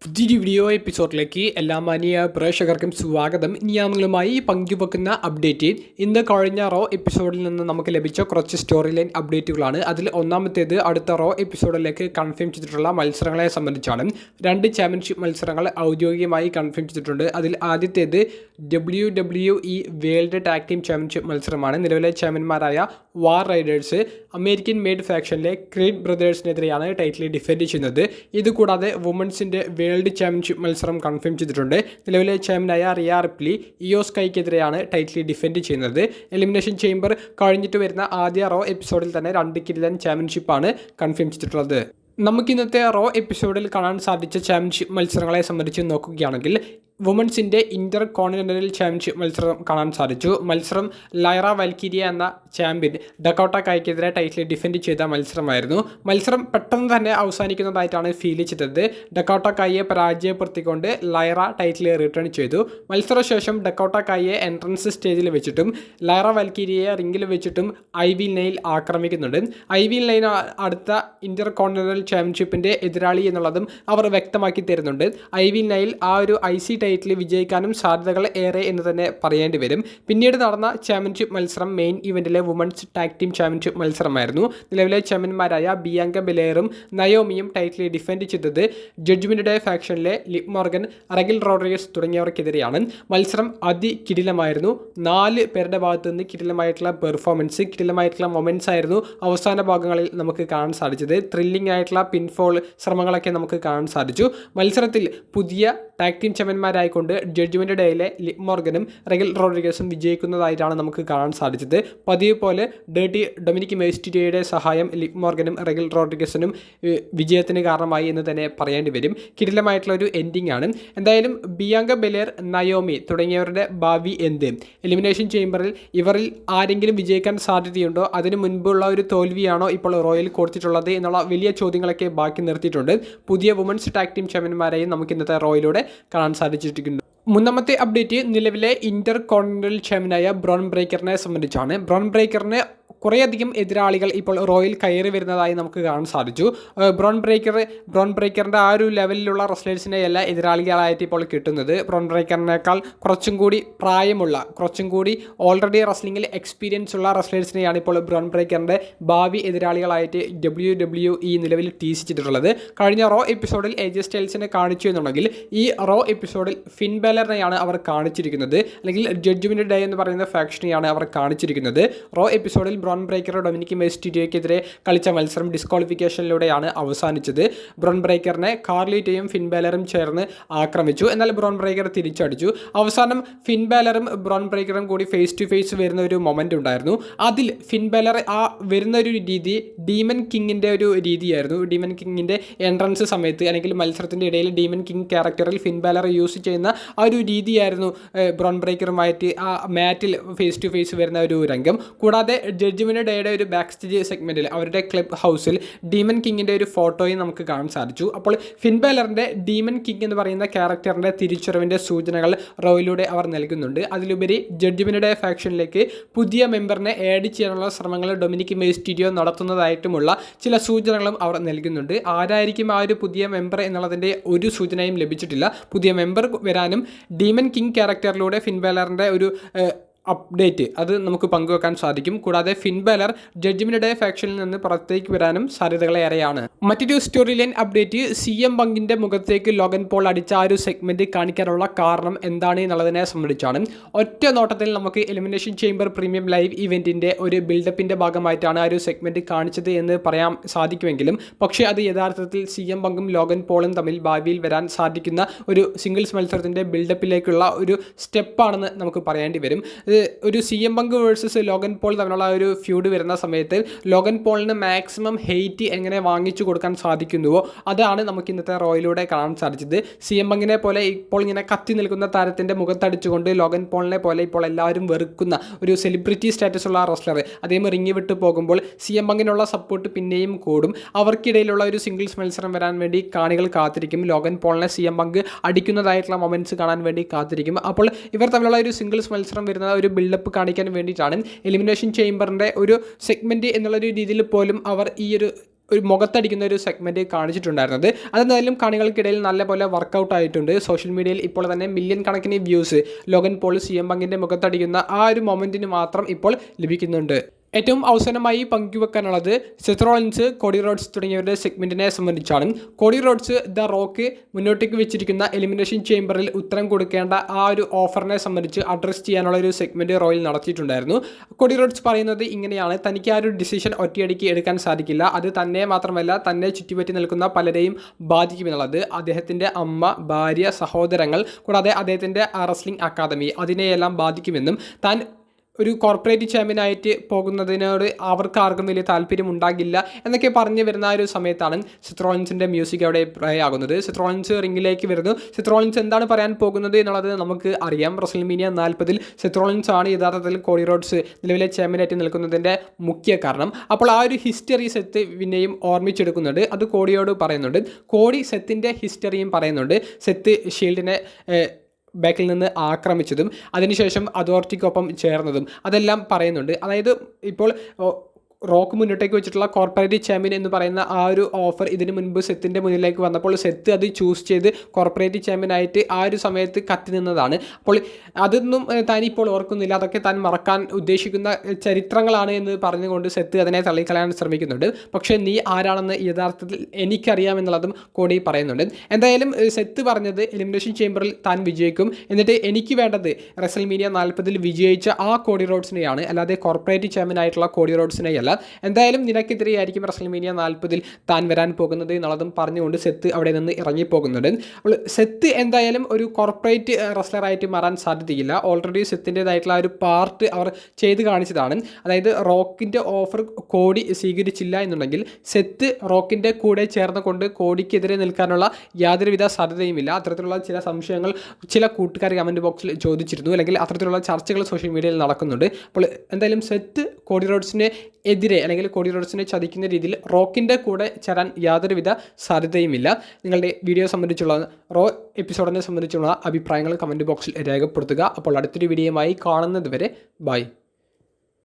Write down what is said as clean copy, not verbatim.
പുതിയൊരു വീഡിയോ എപ്പിസോഡിലേക്ക് എല്ലാ മാന്യ പ്രേക്ഷകർക്കും സ്വാഗതം. ഇനി ഞാൻ നിങ്ങളുമായി പങ്കുവെക്കുന്ന അപ്ഡേറ്റ് ഇന്ന് കഴിഞ്ഞ റോ എപ്പിസോഡിൽ നിന്ന് നമുക്ക് ലഭിച്ച കുറച്ച് സ്റ്റോറി ലൈൻ അപ്ഡേറ്റുകളാണ്. അതിൽ ഒന്നാമത്തേത് അടുത്ത റോ എപ്പിസോഡിലേക്ക് കൺഫേം ചെയ്തിട്ടുള്ള മത്സരങ്ങളെ സംബന്ധിച്ചാണ്. 2 ചാമ്പ്യൻഷിപ്പ് മത്സരങ്ങൾ ഔദ്യോഗികമായി കൺഫേം ചെയ്തിട്ടുണ്ട്. അതിൽ ആദ്യത്തേത് WWE world tag team championship മത്സരമാണ്. നിലവിലെ ചാമ്പ്യന്മാരായ വാർ റൈഡേഴ്സ് അമേരിക്കൻ മെയ്ഡ് ഫാക്ഷനിലെ ക്രീഡ് ബ്രദേഴ്സിനെതിരെയാണ് ടൈറ്റിൽ ഡിഫെൻഡ് ചെയ്യുന്നത്. ഇതുകൂടാതെ വുമൻസിൻ്റെ വേൾഡ് ചാമ്പ്യൻഷിപ്പ് മത്സരം കൺഫേം ചെയ്തിട്ടുണ്ട്. നിലവിലെ ചാമ്പ്യനായ റിയ റിപ്ലി ഇയോ സ്കൈക്കെതിരെയാണ് ടൈറ്റിൽ ഡിഫെൻഡ് ചെയ്യുന്നത്. എലിമിനേഷൻ ചേംബർ കഴിഞ്ഞിട്ട് വരുന്ന ആദ്യ റോ എപ്പിസോഡിൽ തന്നെ 2 കിടിലൻ ചാമ്പ്യൻഷിപ്പാണ് കൺഫേം ചെയ്തിട്ടുള്ളത്. നമുക്കിന്നത്തെ റോ എപ്പിസോഡിൽ കാണാൻ സാധിച്ച ചാമ്പ്യൻഷിപ്പ് മത്സരങ്ങളെ സംബന്ധിച്ച് നോക്കുകയാണെങ്കിൽ വുമൻസിൻ്റെ ഇൻ്റർ കോണ്ടിനെൻ്റൽ ചാമ്പ്യൻഷിപ്പ് മത്സരം കാണാൻ സാധിച്ചു. മത്സരം ലൈറ വാൽക്കിരിയ എന്ന ചാമ്പ്യൻ ഡക്കോട്ട കായ്ക്കെതിരെ ടൈറ്റിൽ ഡിഫെൻഡ് ചെയ്ത മത്സരമായിരുന്നു. മത്സരം പെട്ടെന്ന് തന്നെ അവസാനിക്കുന്നതായിട്ടാണ് ഫീൽ ചെയ്തത്. ഡക്കോട്ട കായെ പരാജയപ്പെടുത്തിക്കൊണ്ട് ലൈറ ടൈറ്റിൽ റിട്ടേൺ ചെയ്തു. മത്സരശേഷം ഡക്കോട്ട കായെ എൻട്രൻസ് സ്റ്റേജിൽ വെച്ചിട്ടും ലൈറ വാൽക്കിരിയെ റിംഗിൽ വെച്ചിട്ടും ഐവി നെയിൽ ആക്രമിക്കുന്നുണ്ട്. ഐവി നെയിൽ അടുത്ത ഇൻ്റർ കോണ്ടിനെൻ്റൽ ചാമ്പ്യൻഷിപ്പിൻ്റെ എതിരാളി എന്നുള്ളതും അവർ വ്യക്തമാക്കി തരുന്നുണ്ട്. ഐവി നെയിൽ ആ ഒരു IC ടൈറ്റിൽ വിജയിക്കാനും സാധ്യതകൾ ഏറെ എന്ന് തന്നെ പറയേണ്ടി വരും. പിന്നീട് നടന്ന ചാമ്പ്യൻഷിപ്പ് മത്സരം മെയിൻ ഇവൻറ്റിലെ വുമൻസ് ടാഗ് ടീം ചാമ്പ്യൻഷിപ്പ് മത്സരമായിരുന്നു. നിലവിലെ ചാമ്പ്യന്മാരായ ബിയാങ്ക ബെലേറും നയോമിയും ടൈറ്റിൽ ഡിഫെൻഡ് ചെയ്തത് ജഡ്ജ്മെൻ്റ് ഡേ ഫാക്ഷനിലെ ലിവ് മോർഗൻ, റഗിൽ റോഡ്രിഗസ് തുടങ്ങിയവർക്കെതിരെയാണ്. മത്സരം അതികിടിലമായിരുന്നു. 4 പേരുടെ ഭാഗത്തു നിന്ന് കിടിലമായിട്ടുള്ള പെർഫോമൻസ്, കിടിലമായിട്ടുള്ള മൊമെൻറ്റ്സ് ആയിരുന്നു അവസാന ഭാഗങ്ങളിൽ നമുക്ക് കാണാൻ സാധിച്ചത്. ത്രില്ലിംഗ് ആയിട്ടുള്ള പിൻഫോൾ ശ്രമങ്ങളൊക്കെ നമുക്ക് കാണാൻ സാധിച്ചു. മത്സരത്തിൽ പുതിയ tag team ചാമ്പ്യന്മാരായിക്കൊണ്ട് judgement ഡേയിലെ live മോർഗനും Raquel റോഡ്രിഗസും വിജയിക്കുന്നതായിട്ടാണ് നമുക്ക് കാണാൻ സാധിച്ചത്. പതിവ് പോലെ ഡൊമിനിക് മെസ്റ്റിരിയയുടെ സഹായം ലിവ് മോർഗനും റഗിൽ റോഡ്രിഗസിനും വിജയത്തിന് കാരണമായി എന്ന് തന്നെ പറയേണ്ടി വരും. കിടിലമായിട്ടുള്ള ഒരു എൻഡിങ് ആണ്. എന്തായാലും ബിയാങ്ക ബെലേർ, നയോമി തുടങ്ങിയവരുടെ ഭാവി എന്ത്? എലിമിനേഷൻ ചേംബറിൽ ഇവരിൽ ആരെങ്കിലും വിജയിക്കാൻ സാധ്യതയുണ്ടോ? അതിന് മുൻപുള്ള ഒരു തോൽവിയാണോ ഇപ്പോൾ റോയൽ കൊടുത്തിട്ടുള്ളത് എന്നുള്ള വലിയ ചോദ്യങ്ങളൊക്കെ ബാക്കി നിർത്തിയിട്ടുണ്ട്. പുതിയ വുമൻസ് ടാഗ് ടീം ചാമ്പ്യന്മാരെയും നമുക്ക് ഇന്നത്തെ റോയിലൂടെ കാണാൻ സാധിച്ചിരിക്കുന്നു. മൂന്നാമത്തെ അപ്ഡേറ്റ് നിലവിലെ ഇൻ്റർ കോണ്ടിനെൻ്റൽ ചാമ്പ്യനായ ബ്രോൺ ബ്രേക്കറിനെ സംബന്ധിച്ചാണ്. ബ്രോൺ ബ്രേക്കറിന് കുറേയധികം എതിരാളികൾ ഇപ്പോൾ റോയിൽ കയറി വരുന്നതായി നമുക്ക് കാണാൻ സാധിച്ചു. ബ്രോൺ ബ്രേക്കറിൻ്റെ ആ ഒരു ലെവലിലുള്ള റെസ്ലേഴ്സിനെ എല്ലാ എതിരാളികളായിട്ട് ഇപ്പോൾ കിട്ടുന്നത്. ബ്രോൺ ബ്രേക്കറിനേക്കാൾ കുറച്ചും കൂടി പ്രായമുള്ള, കുറച്ചും കൂടി ഓൾറെഡി റെസ്ലിംഗിൽ എക്സ്പീരിയൻസ് ഉള്ള റെസ്ലേഴ്സിനെയാണ് ഇപ്പോൾ ബ്രോൺ ബ്രേക്കറിൻ്റെ ഭാവി എതിരാളികളായിട്ട് WWE നിലവിൽ ടീസിച്ചിട്ടുള്ളത്. കഴിഞ്ഞ റോ എപ്പിസോഡിൽ AJ സ്റ്റൈൽസിനെ കാണിച്ചു എന്നുണ്ടെങ്കിൽ ഈ റോ എപ്പിസോഡിൽ ഫിൻ ബാലറിനെയാണ് അവർ കാണിച്ചിരിക്കുന്നത്, അല്ലെങ്കിൽ ജഡ്ജ്മെൻ്റ് ഡേ എന്ന് പറയുന്ന ഫാക്ഷനെയാണ് അവർ കാണിച്ചിരിക്കുന്നത്. റോ എപ്പിസോഡിൽ ബ്രോൺ ബ്രേക്കർ ഡൊമിനിക് മെസ്റ്റിരിയോയ്ക്കെതിരെ കളിച്ച മത്സരം ഡിസ്ക്വാളിഫിക്കേഷനിലൂടെയാണ് അവസാനിച്ചത്. ബ്രോൺ ബ്രേക്കറിനെ കാർലിറ്റയും ഫിൻ ബാലറും ചേർന്ന് ആക്രമിച്ചു. എന്നാൽ ബ്രോൺ ബ്രേക്കർ തിരിച്ചടിച്ചു. അവസാനം ഫിൻ ബാലറും ബ്രോൺ ബ്രേക്കറും കൂടി ഫേസ് ടു ഫേസ് വരുന്ന ഒരു മൊമെൻ്റ് ഉണ്ടായിരുന്നു. അതിൽ ഫിൻ ബാലർ ആ വരുന്ന ഒരു രീതി ഡീമൻ കിങ്ങിൻ്റെ ഒരു രീതിയായിരുന്നു. ഡീമൻ കിങ്ങിൻ്റെ എൻട്രൻസ് സമയത്ത്, അല്ലെങ്കിൽ മത്സരത്തിൻ്റെ ഇടയിൽ ഡീമൻ കിങ് ക്യാരക്ടറിൽ ഫിൻ ബാലർ യൂസ് ചെയ്യുന്ന ആ ഒരു രീതിയായിരുന്നു ബ്രോൺ ബ്രേക്കറുമായിട്ട് ആ മാറ്റിൽ ഫേസ് ടു ഫേസ് വരുന്ന ഒരു രംഗം. കൂടാതെ ജഡ്ജ്മെൻ്റ് ഡേയുടെ ഒരു ബാക്ക് സ്റ്റേജ് സെഗ്മെൻറ്റിൽ അവരുടെ ക്ലബ് ഹൗസിൽ ഡീമൻ കിങ്ങിൻ്റെ ഒരു ഫോട്ടോയും നമുക്ക് കാണാൻ സാധിച്ചു. അപ്പോൾ ഫിൻ ബാലറിൻ്റെ ഡീമൻ കിങ് എന്ന് പറയുന്ന ക്യാരക്ടറിൻ്റെ തിരിച്ചറിവിൻ്റെ സൂചനകൾ റോയിലൂടെ അവർ നൽകുന്നുണ്ട്. അതിലുപരി ജഡ്ജ്മെൻ്റ് ഡേ ഫാക്ഷനിലേക്ക് പുതിയ മെമ്പറിനെ ആഡ് ചെയ്യാനുള്ള ശ്രമങ്ങൾ ഡൊമിനിക് മെസ്റ്റിരിയോ നടത്തുന്നതായിട്ടുമുള്ള ചില സൂചനകളും അവർ നൽകുന്നുണ്ട്. ആരായിരിക്കും ആ ഒരു പുതിയ മെമ്പർ എന്നുള്ളതിൻ്റെ ഒരു സൂചനയും ലഭിച്ചിട്ടില്ല. പുതിയ മെമ്പർ വരാനും ഡീമൻ കിങ് ക്യാരക്ടറിലൂടെ ഫിൻ ബാലറിൻ്റെ ഒരു അപ്ഡേറ്റ് അത് നമുക്ക് പങ്കുവെക്കാൻ സാധിക്കും. കൂടാതെ ഫിൻ ബാലർ ജഡ്ജ്മെൻ്റ് ഡേ ഫാക്ഷനിൽ നിന്ന് പുറത്തേക്ക് വരാനും സാധ്യതകളേറെയാണ്. മറ്റൊരു സ്റ്റോറി ലൈൻ അപ്ഡേറ്റ്, CM പങ്കിൻ്റെ മുഖത്തേക്ക് ലോഗൻ പോൾ അടിച്ച ആ ഒരു സെഗ്മെൻറ്റ് കാണിക്കാനുള്ള കാരണം എന്താണ് എന്നുള്ളതിനെ സംബന്ധിച്ചാണ്. ഒറ്റ നോട്ടത്തിൽ നമുക്ക് എലിമിനേഷൻ ചേംബർ പ്രീമിയം ലൈവ് ഇവൻറ്റിൻ്റെ ഒരു ബിൽഡപ്പിൻ്റെ ഭാഗമായിട്ടാണ് ആ ഒരു സെഗ്മെൻറ്റ് കാണിച്ചത് എന്ന് പറയാൻ സാധിക്കുമെങ്കിലും, പക്ഷേ അത് യഥാർത്ഥത്തിൽ CM പങ്കും ലോഗൻ പോളും തമ്മിൽ ഭാവിയിൽ വരാൻ സാധിക്കുന്ന ഒരു സിംഗിൾസ് മത്സരത്തിൻ്റെ ബിൽഡപ്പിലേക്കുള്ള ഒരു സ്റ്റെപ്പാണെന്ന് നമുക്ക് പറയേണ്ടി വരും. ഒരു CM പങ്ക് വേഴ്സസ് ലോഗൻ പോൾ തമ്മിലുള്ള ഒരു ഫ്യൂഡ് വരുന്ന സമയത്ത് ലോഗൻ പോളിന് മാക്സിമം ഹെയ്റ്റ് എങ്ങനെ വാങ്ങിച്ചു കൊടുക്കാൻ സാധിക്കുന്നുവോ അതാണ് നമുക്ക് ഇന്നത്തെ റോയിലൂടെ കാണാൻ സാധിച്ചത്. CM പങ്കിനെ പോലെ ഇപ്പോൾ ഇങ്ങനെ കത്തി നിൽക്കുന്ന താരത്തിൻ്റെ മുഖത്തടിച്ചുകൊണ്ട് ലോഗൻ പോളിനെ പോലെ ഇപ്പോൾ എല്ലാവരും വെറുക്കുന്ന ഒരു സെലിബ്രിറ്റി സ്റ്റാറ്റസ് ഉള്ള റെസ്ലർ അദ്ദേഹം റിങ്ങി വിട്ട് പോകുമ്പോൾ CM പങ്കിനുള്ള സപ്പോർട്ട് പിന്നെയും കൂടും. അവർക്കിടയിലുള്ള ഒരു സിംഗിൾസ് മത്സരം വരാൻ വേണ്ടി കാണികൾ കാത്തിരിക്കും. ലോഗൻ പോളിനെ CM പങ്ക് അടിക്കുന്നതായിട്ടുള്ള മൊമെൻറ്റ്സ് കാണാൻ വേണ്ടി കാത്തിരിക്കും. അപ്പോൾ ഇവർ തമ്മിലുള്ള ഒരു സിംഗിൾസ് മത്സരം വരുന്ന ഒരു ബിൽഡപ്പ് കാണിക്കാൻ വേണ്ടിയിട്ടാണ് എലിമിനേഷൻ ചേംബറിൻ്റെ ഒരു സെഗ്മെൻറ്റ് എന്നുള്ളൊരു രീതിയിൽ പോലും അവർ ഈ ഒരു ഒരു മുഖത്തടിക്കുന്ന ഒരു സെഗ്മെൻറ്റ് കാണിച്ചിട്ടുണ്ടായിരുന്നത്. അതെന്തായാലും കാണികൾക്കിടയിൽ നല്ലപോലെ വർക്കൗട്ട് ആയിട്ടുണ്ട്. സോഷ്യൽ മീഡിയയിൽ ഇപ്പോൾ തന്നെ മില്യൺ കണക്കിന് വ്യൂസ് ലോഗൻ പോൾ CM പങ്കിൻ്റെ മുഖത്തടിക്കുന്ന ആ ഒരു മൊമെൻറ്റിന് മാത്രം ഇപ്പോൾ ലഭിക്കുന്നുണ്ട്. ഏറ്റവും അവസാനമായി പങ്കുവെക്കാനുള്ളത് സെത്ത് റോളിൻസ്, കോഡി റോഡ്സ് തുടങ്ങിയവരുടെ സെഗ്മെൻറ്റിനെ സംബന്ധിച്ചാണ്. കോഡി റോഡ്സ് ദ റോക്ക് മുന്നോട്ടേക്ക് വെച്ചിരിക്കുന്ന എലിമിനേഷൻ ചേംബറിൽ ഉത്തരം കൊടുക്കേണ്ട ആ ഒരു ഓഫറിനെ സംബന്ധിച്ച് അഡ്രസ്സ് ചെയ്യാനുള്ള ഒരു സെഗ്മെൻറ്റ് റോയിൽ നടത്തിയിട്ടുണ്ടായിരുന്നു. കോഡി റോഡ്സ് പറയുന്നത് ഇങ്ങനെയാണ്: തനിക്ക് ആ ഒരു ഡിസിഷൻ ഒറ്റയടിക്ക് എടുക്കാൻ സാധിക്കില്ല, അത് തന്നെ മാത്രമല്ല തന്നെ ചുറ്റിപ്പറ്റി നിൽക്കുന്ന പലരെയും ബാധിക്കുമെന്നുള്ളത്. അദ്ദേഹത്തിൻ്റെ അമ്മ, ഭാര്യ, സഹോദരങ്ങൾ, കൂടാതെ അദ്ദേഹത്തിൻ്റെ റെസ്ലിംഗ് അക്കാദമി, അതിനെയെല്ലാം ബാധിക്കുമെന്നും താൻ ഒരു കോർപ്പറേറ്റ് ചാമ്പ്യനായിട്ട് പോകുന്നതിനോട് അവർക്ക് ആർക്കും വലിയ താല്പര്യം ഉണ്ടാകില്ല എന്നൊക്കെ പറഞ്ഞു വരുന്ന ഒരു സമയത്താണ് സെത്ത് റോളിൻസിൻ്റെ മ്യൂസിക് അവിടെ പ്ലേ ആകുന്നത്. സെത്ത് റോളിൻസ് റിംഗിലേക്ക് വരുന്നു. സെത്ത് റോളിൻസ് എന്താണ് പറയാൻ പോകുന്നത് എന്നുള്ളത് നമുക്ക് അറിയാം. റെസ്ൽമേനിയ 40 സെത്ത് റോളിൻസ് ആണ് യഥാർത്ഥത്തിൽ കോഡി റോഡ്സ് നിലവിലെ ചാമ്പ്യനായിട്ട് നിൽക്കുന്നതിൻ്റെ മുഖ്യ കാരണം. അപ്പോൾ ആ ഒരു ഹിസ്റ്ററി സെത്ത് പിന്നെയും ഓർമ്മിച്ചെടുക്കുന്നുണ്ട്. അത് കോഡിയോട് പറയുന്നുണ്ട്. കോഡി സെത്തിൻ്റെ ഹിസ്റ്ററിയും പറയുന്നുണ്ട്. സെത്ത് ഷീൽഡിനെ ബാക്കിൽ നിന്ന് ആക്രമിച്ചതും അതിനുശേഷം അതോറിറ്റിക്കൊപ്പം ചേർന്നതും അതെല്ലാം പറയുന്നുണ്ട്. അതായത് ഇപ്പോൾ റോക്ക് മുന്നോട്ടേക്ക് വെച്ചിട്ടുള്ള കോർപ്പറേറ്റ് ചാമ്പ്യൻ എന്ന് പറയുന്ന ആ ഒരു ഓഫർ ഇതിന് മുൻപ് സെത്തിൻ്റെ മുന്നിലേക്ക് വന്നപ്പോൾ സെത്ത് അത് ചൂസ് ചെയ്ത് കോർപ്പറേറ്റ് ചാമ്പ്യനായിട്ട് ആ ഒരു സമയത്ത് കത്തി നിന്നതാണ്. അപ്പോൾ അതൊന്നും താനിപ്പോൾ ഓർക്കുന്നില്ല, അതൊക്കെ താൻ മറക്കാൻ ഉദ്ദേശിക്കുന്ന ചരിത്രങ്ങളാണ് എന്ന് പറഞ്ഞുകൊണ്ട് സെത്ത് അതിനെ തള്ളിക്കളയാൻ ശ്രമിക്കുന്നുണ്ട്. പക്ഷേ നീ ആരാണെന്ന് യഥാർത്ഥത്തിൽ എനിക്കറിയാമെന്നുള്ളതും കോഡി പറയുന്നുണ്ട്. എന്തായാലും സെത്ത് പറഞ്ഞത് എലിമിനേഷൻ ചേംബറിൽ താൻ വിജയിക്കും, എന്നിട്ട് എനിക്ക് വേണ്ടത് റെസ്ൽമേനിയ 40 വിജയിച്ച ആ കോഡി റോഡ്സിനെയാണ്, അല്ലാതെ കോർപ്പറേറ്റ് ചാമ്പ്യനായിട്ടുള്ള കോഡി റോഡ്സിനെയല്ല. എന്തായാലും നിനക്കെതിരെയായിരിക്കും റെസ്ൽമേനിയ 40 താൻ വരാൻ പോകുന്നത് എന്നുള്ളതും പറഞ്ഞുകൊണ്ട് സെത്ത് അവിടെ നിന്ന് ഇറങ്ങിപ്പോകുന്നുണ്ട്. അപ്പോൾ സെത്ത് എന്തായാലും ഒരു കോർപ്പറേറ്റ് റെസ്ലറായിട്ട് മാറാൻ സാധ്യതയില്ല. ഓൾറെഡി സെത്തിൻ്റെതായിട്ടുള്ള ഒരു പാർട്ട് അവർ ചെയ്ത് കാണിച്ചതാണ്. അതായത് റോക്കിൻ്റെ ഓഫർ കോഡി സ്വീകരിച്ചില്ല എന്നുണ്ടെങ്കിൽ സെത്ത് റോക്കിൻ്റെ കൂടെ ചേർന്നുകൊണ്ട് കോഡിക്കെതിരെ നിൽക്കാനുള്ള യാതൊരുവിധ സാധ്യതയുമില്ല. അത്തരത്തിലുള്ള ചില സംശയങ്ങൾ ചില കൂട്ടുകാർ കമൻറ്റ് ബോക്സിൽ ചോദിച്ചിരുന്നു, അല്ലെങ്കിൽ അത്തരത്തിലുള്ള ചർച്ചകൾ സോഷ്യൽ മീഡിയയിൽ നടക്കുന്നുണ്ട്. അപ്പോൾ എന്തായാലും സെത്ത് കോഡി റോഡ്സിനെ എതിരെ അല്ലെങ്കിൽ കോഡി റോഡ്സിനെ ചതിക്കുന്ന രീതിയിൽ റോക്കിൻ്റെ കൂടെ ചേരാൻ യാതൊരുവിധ സാധ്യതയുമില്ല. നിങ്ങളുടെ വീഡിയോ സംബന്ധിച്ചുള്ള റോ എപ്പിസോഡിനെ സംബന്ധിച്ചുള്ള അഭിപ്രായങ്ങൾ കമൻറ്റ് ബോക്സിൽ രേഖപ്പെടുത്തുക. അപ്പോൾ അടുത്തൊരു വീഡിയോയുമായി കാണുന്നത് വരെ ബൈ.